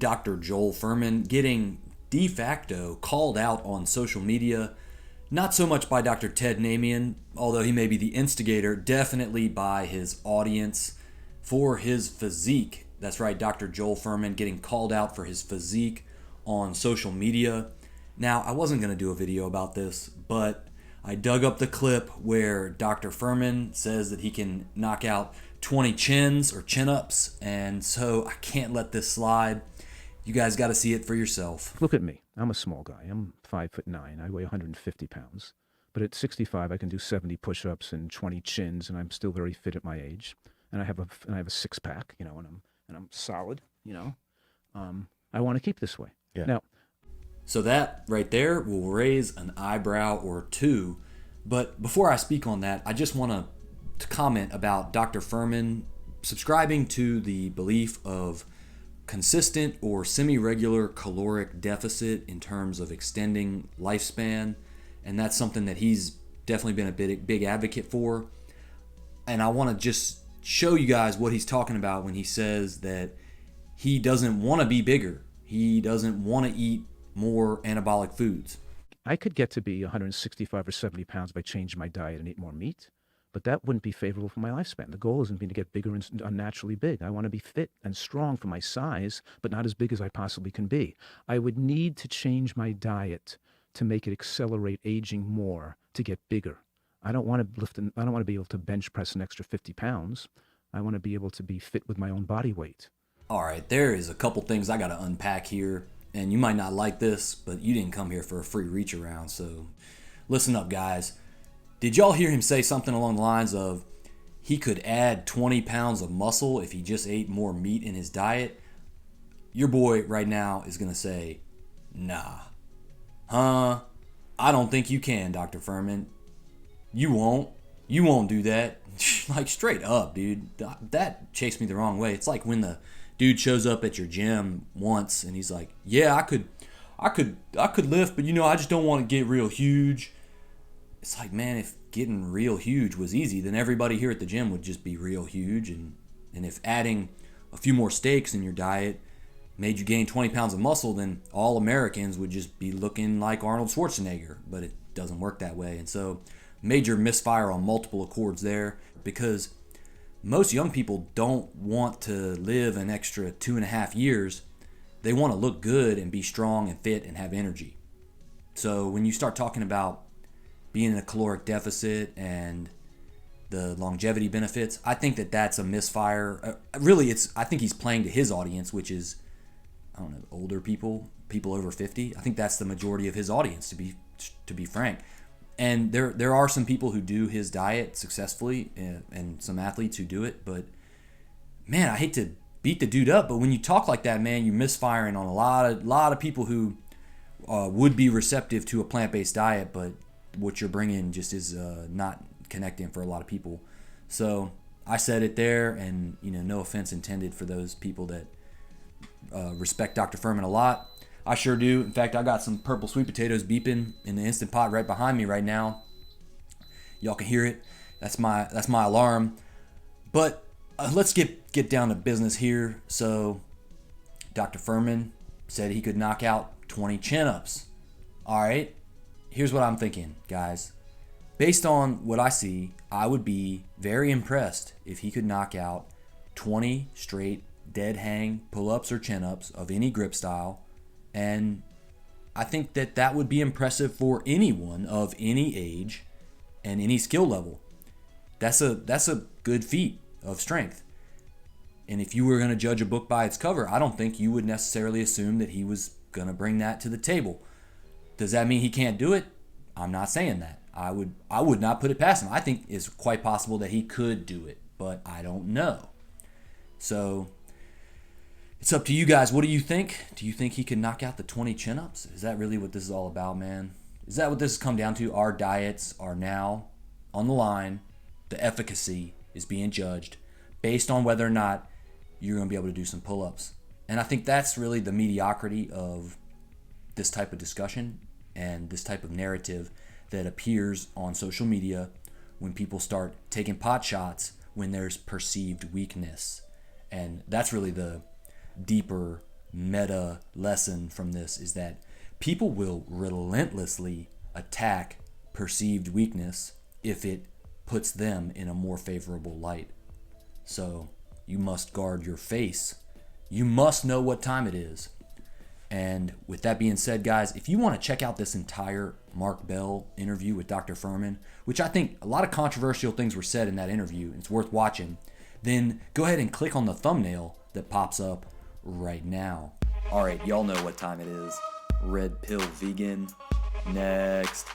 Dr. Joel Furman getting de facto called out on social media, not so much by Dr. Ted Namian, although he may be the instigator, definitely by his audience for his physique. That's right, Dr. Joel Furman getting called out for his physique on social media. Now, I wasn't going to do a video about this, but I dug up the clip where Dr. Furman says that he can knock out 20 chins or chin-ups, and so I can't let this slide. You guys got to see it for yourself. Look at me. I'm a small guy. I'm 5'9". I weigh 150 pounds. But at 65, I can do 70 push-ups and 20 chins, and I'm still very fit at my age. And I have a six-pack, and I'm solid. I want to keep this way. Yeah. Now, so that right there will raise an eyebrow or two. But before I speak on that, I just want to comment about Dr. Furman subscribing to the belief of consistent or semi-regular caloric deficit in terms of extending lifespan, and that's something that he's definitely been a big advocate for. And I want to just show you guys what he's talking about when he says that he doesn't want to be bigger. He doesn't want to eat more anabolic foods. I could get to be 165 or 70 pounds by changing my diet and eat more meat, but that wouldn't be favorable for my lifespan. The goal isn't to get bigger and unnaturally big. I want to be fit and strong for my size, but not as big as I possibly can be. I would need to change my diet to make it accelerate aging more to get bigger. I don't want to be able to bench press an extra 50 pounds. I want to be able to be fit with my own body weight. All right, there is a couple things I got to unpack here, and you might not like this, but you didn't come here for a free reach around, so listen up, guys. Did y'all hear him say something along the lines of he could add 20 pounds of muscle if he just ate more meat in his diet? Your boy right now is going to say, nah. Huh? I don't think you can, Dr. Furman. You won't. You won't do that. Like, straight up, dude. That chased me the wrong way. It's like when the dude shows up at your gym once and he's like, yeah, I could lift, but I just don't want to get real huge. It's like, man, if getting real huge was easy, then everybody here at the gym would just be real huge. And if adding a few more steaks in your diet made you gain 20 pounds of muscle, then all Americans would just be looking like Arnold Schwarzenegger. But it doesn't work that way. And so major misfire on multiple accords there, because most young people don't want to live an extra 2.5 years. They want to look good and be strong and fit and have energy. So when you start talking about being in a caloric deficit and the longevity benefits, I think that that's a misfire. Really, I think he's playing to his audience, which is, I don't know, older people over 50. I think that's the majority of his audience, to be frank. And there are some people who do his diet successfully, and some athletes who do it. But man, I hate to beat the dude up, but when you talk like that, man, you're misfiring on a lot of people who would be receptive to a plant-based diet, but what you're bringing just is not connecting for a lot of people. So I said it there, and no offense intended for those people that respect Dr. Furman a lot. I sure do. In fact, I got some purple sweet potatoes beeping in the Instant Pot right behind me right now. Y'all can hear it. That's my alarm. But let's get down to business here. So Dr. Furman said he could knock out 20 chin-ups. All right. Here's what I'm thinking, guys. Based on what I see, I would be very impressed if he could knock out 20 straight dead hang pull-ups or chin-ups of any grip style. And I think that would be impressive for anyone of any age and any skill level. That's a good feat of strength. And if you were going to judge a book by its cover, I don't think you would necessarily assume that he was going to bring that to the table. Does that mean he can't do it? I'm not saying that. I would not put it past him. I think it's quite possible that he could do it, but I don't know. So it's up to you guys. What do you think? Do you think he can knock out the 20 chin-ups? Is that really what this is all about, man? Is that what this has come down to? Our diets are now on the line. The efficacy is being judged based on whether or not you're going to be able to do some pull-ups. And I think that's really the mediocrity of this type of discussion and this type of narrative that appears on social media when people start taking pot shots when there's perceived weakness. And that's really the deeper meta lesson from this is that people will relentlessly attack perceived weakness if it puts them in a more favorable light. So you must guard your face. You must know what time it is. And with that being said, guys, if you want to check out this entire Mark Bell interview with Dr. Furman, which I think a lot of controversial things were said in that interview, it's worth watching, then go ahead and click on the thumbnail that pops up right now. All right, y'all know what time it is. Red Pill Vegan. Next.